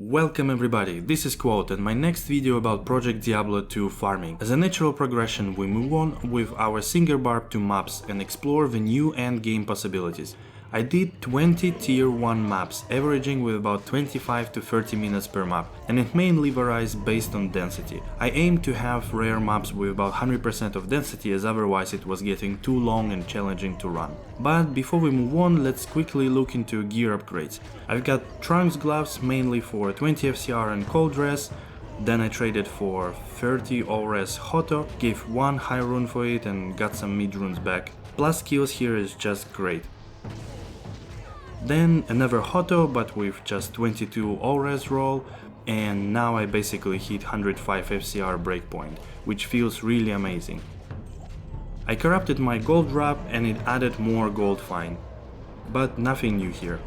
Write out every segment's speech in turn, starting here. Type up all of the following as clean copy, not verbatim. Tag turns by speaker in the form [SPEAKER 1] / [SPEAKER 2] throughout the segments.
[SPEAKER 1] Welcome everybody, this is Quote and my next video about Project Diablo 2 farming. As a natural progression we move on with our singer Barb to maps and explore the new endgame possibilities. I did 20 tier 1 maps, averaging with about 25 to 30 minutes per map, and it mainly varies based on density. I aim to have rare maps with about 100% of density, as otherwise it was getting too long and challenging to run. But before we move on, let's quickly look into gear upgrades. I've got Trangs gloves mainly for 20 FCR and cold dress, then I traded for 30 ORS Hoto, gave 1 high rune for it and got some mid runes back. Plus skills here is just great. Then another Hoto, but with just 22 ORS roll, and now I basically hit 105 FCR breakpoint, which feels really amazing. I corrupted my gold wrap and it added more gold fine, but nothing new here.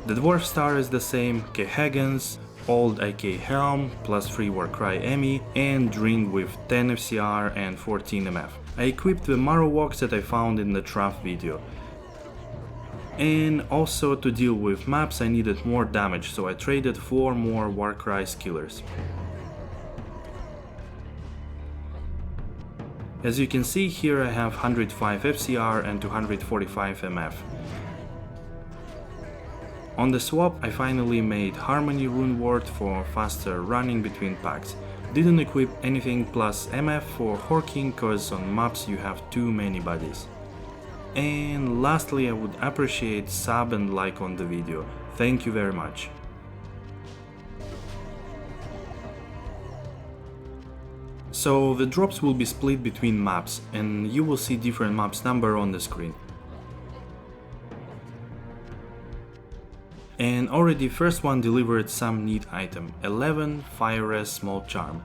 [SPEAKER 1] The dwarf star is the same, Hagen's, old IK helm, plus 3 Warcry Emmy, and ring with 10 FCR and 14 MF. I equipped the Marrowwalks that I found in the Traff video. And also to deal with maps I needed more damage, so I traded 4 more Warcry skillers. As you can see here I have 105 FCR and 245 MF. On the swap I finally made Harmony Rune Ward for faster running between packs. Didn't equip anything plus MF for horking, cause on maps you have too many buddies. And lastly, I would appreciate sub and like on the video. Thank you very much. So the drops will be split between maps and you will see different maps number on the screen. And already first one delivered some neat item, 11 Fire Res Small Charm.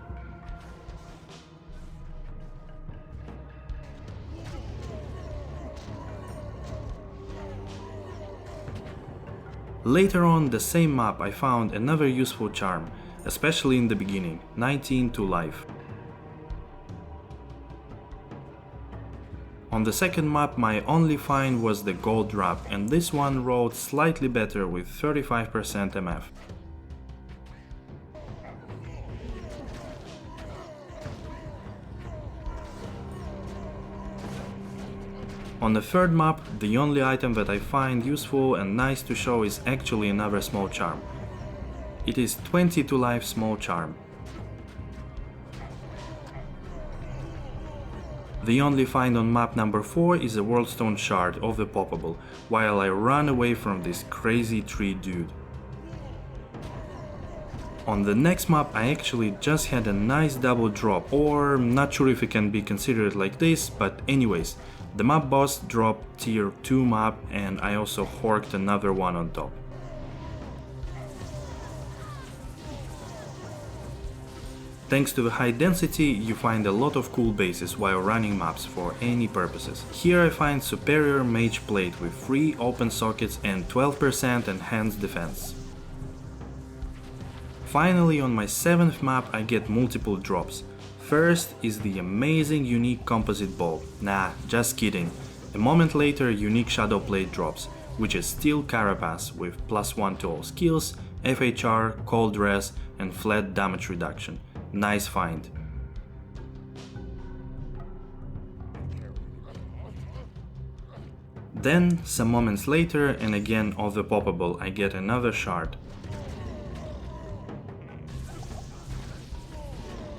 [SPEAKER 1] Later on the same map I found another useful charm, especially in the beginning, 19 to life. On the second map my only find was the gold wrap, and this one rolled slightly better with 35% MF. On the third map, the only item that I find useful and nice to show is actually another small charm. It is 20 to life small charm. The only find on map number 4 is a Worldstone shard of the poppable, while I run away from this crazy tree dude. On the next map I actually just had a nice double drop, or not sure if it can be considered like this, but anyways. The map boss dropped tier 2 map and I also horked another one on top. Thanks to the high density, you find a lot of cool bases while running maps for any purposes. Here I find superior mage plate with 3 open sockets and 12% enhanced defense. Finally, on my 7th map I get multiple drops. First is the amazing unique composite ball. Nah, just kidding. A moment later unique shadow plate drops, which is steel carapace with +1 to all skills, FHR, cold dress and flat damage reduction. Nice find. Then, some moments later and again of the poppable I get another shard.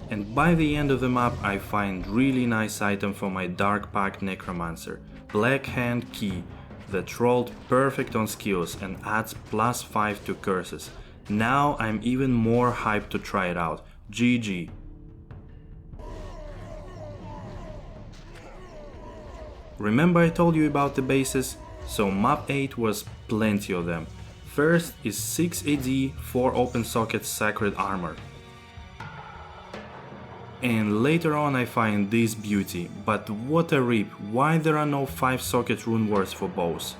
[SPEAKER 1] And by the end of the map I find really nice item for my Dark Pact Necromancer, Black Hand Key, that rolled perfect on skills and adds +5 to curses. Now I'm even more hyped to try it out. GG. Remember I told you about the bases? So map 8 was plenty of them. First is 6 AD, 4 open sockets Sacred Armor. And later on I find this beauty, but what a rip, why there are no 5 socket rune words for bows?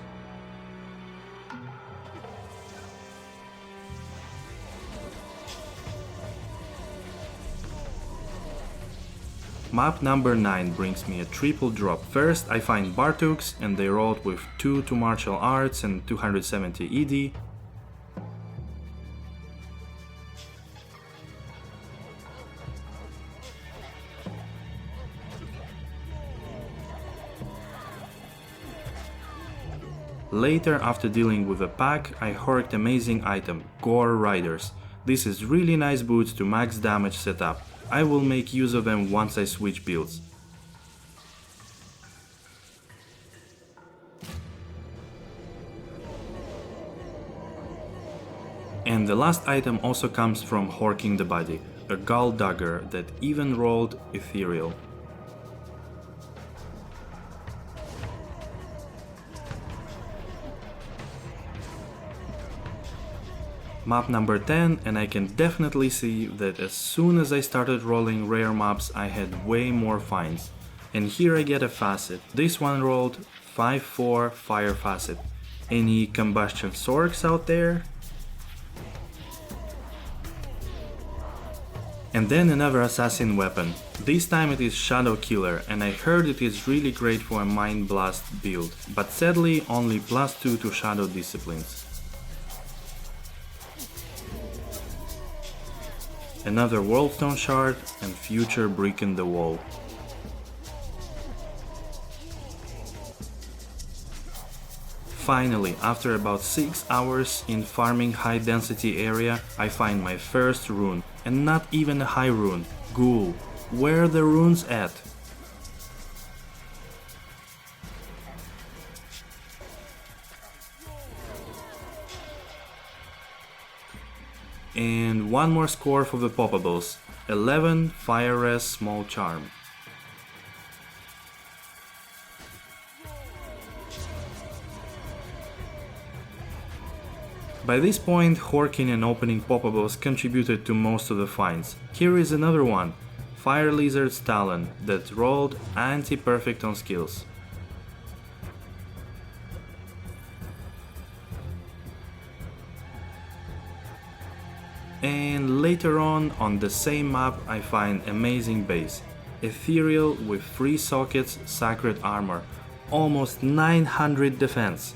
[SPEAKER 1] Map number 9 brings me a triple drop. First I find Bartuks and they rolled with 2 to martial arts and 270 ED. Later, after dealing with a pack, I horked amazing item, Gore Riders. This is really nice boots to max damage setup. I will make use of them once I switch builds. And the last item also comes from horking the body, a Gall Dagger that even rolled ethereal. Map number 10, and I can definitely see that as soon as I started rolling rare maps I had way more finds. And here I get a facet. This one rolled 5-4 fire facet. Any combustion sorks out there? And then another assassin weapon. This time it is Shadow Killer, and I heard it is really great for a Mind Blast build, but sadly only +2 to Shadow disciplines. Another Worldstone Shard and future brick in the wall. Finally, after about 6 hours in farming high density area, I find my first rune, and not even a high rune. Ghoul. Where are the runes at? And one more score for the poppables, 11 Fire Res Small Charm. By this point, horking and opening poppables contributed to most of the finds. Here is another one, Fire Lizard's Talon, that rolled anti-perfect on skills. And later on the same map I find amazing base, ethereal with 3 sockets, sacred armor, almost 900 defense.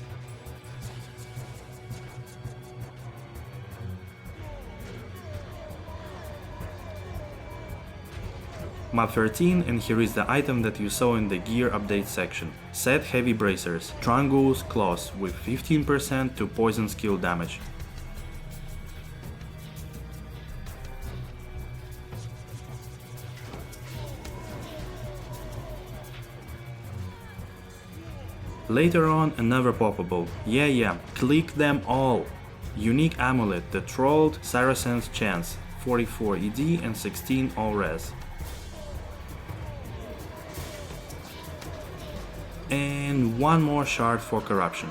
[SPEAKER 1] Map 13, and here is the item that you saw in the gear update section. Set Heavy Bracers, Trangs Claws with 15% to poison skill damage. Later on another poppable, yeah, click them all. Unique Amulet that rolled Saracen's Chance, 44 ED and 16 all res. And one more shard for corruption.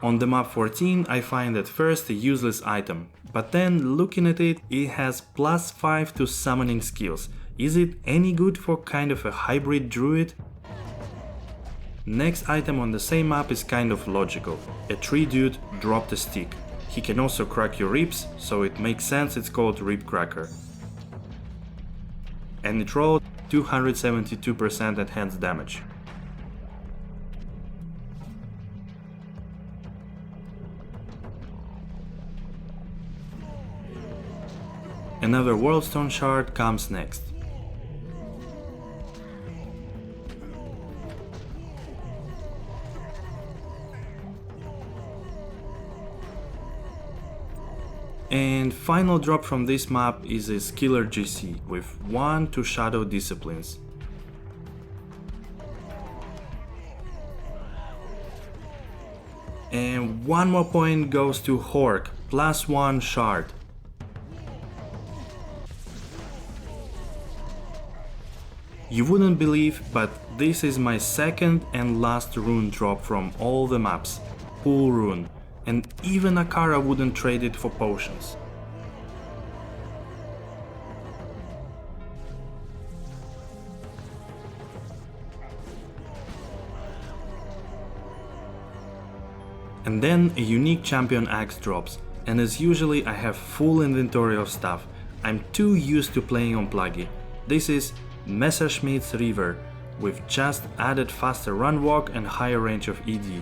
[SPEAKER 1] On the map 14 I find at first a useless item, but then looking at it, it has +5 to summoning skills. Is it any good for kind of a hybrid druid? Next item on the same map is kind of logical. A tree dude dropped a stick. He can also crack your ribs, so it makes sense it's called Rib Cracker. And it rolled 272% enhanced damage. Another Worldstone Shard comes next. And final drop from this map is a Skiller GC with 1 to Shadow disciplines. And one more point goes to Hork, +1 shard. You wouldn't believe, but this is my second and last rune drop from all the maps. Pool rune. And even Akara wouldn't trade it for potions. And then a unique champion axe drops, and as usually I have full inventory of stuff. I'm too used to playing on Pluggy. This is Messerschmitt's River, with just added faster run walk and higher range of ED.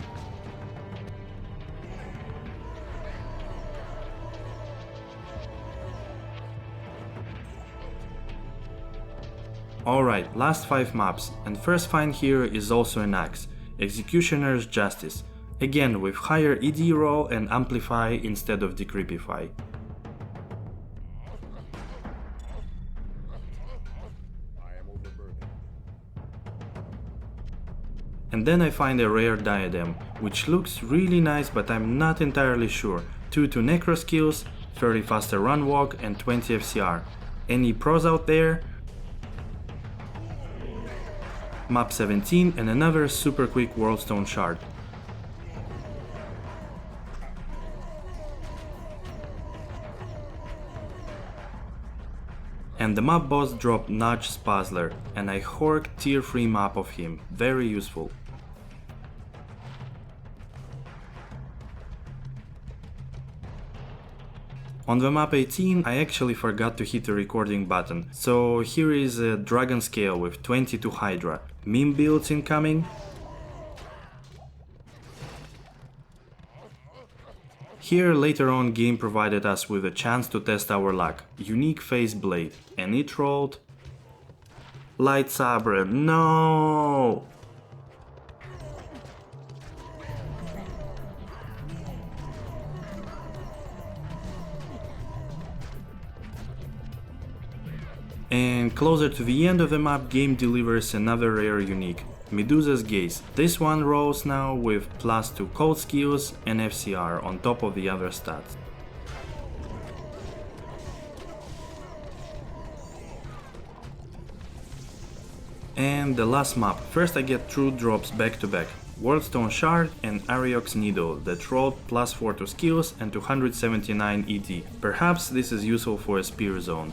[SPEAKER 1] Alright, last 5 maps, and first find here is also an axe, Executioner's Justice, again with higher ED roll and amplify instead of decreepify. And then I find a rare diadem, which looks really nice, but I'm not entirely sure. 2 to necro skills, 30 faster run walk and 20 FCR. Any pros out there? Map 17 and another super quick Worldstone shard. And the map boss dropped Nudge Spazzler, and I horked tier 3 map of him, very useful. On the map 18 I actually forgot to hit the recording button, so here is a Dragon Scale with 22 Hydra. Meme builds incoming. Here later on game provided us with a chance to test our luck. Unique Phase Blade, and it rolled... Light Sabre, no! And closer to the end of the map, game delivers another rare unique, Medusa's Gaze. This one rolls now with +2 cold skills and FCR on top of the other stats. And the last map. First I get 2 drops back to back. Worldstone Shard and Ariox Needle that rolled +4 to skills and 279 ED. Perhaps this is useful for a spear zone.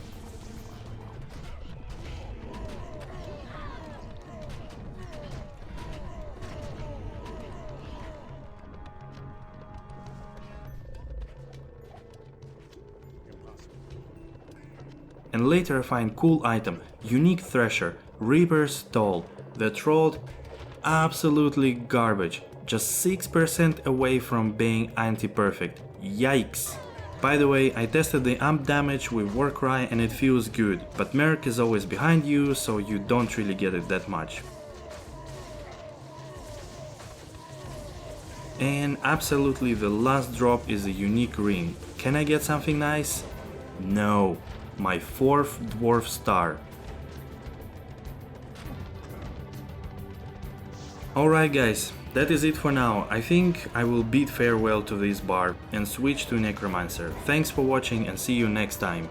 [SPEAKER 1] And later I find cool item, Unique Thresher, Reaper's Toll, that rolled absolutely garbage, just 6% away from being anti-perfect, yikes! By the way, I tested the amp damage with Warcry and it feels good, but Merc is always behind you, so you don't really get it that much. And absolutely the last drop is a unique ring. Can I get something nice? No. My 4th Dwarf Star. Alright guys, that is it for now. I think I will bid farewell to this Barb and switch to Necromancer. Thanks for watching and see you next time.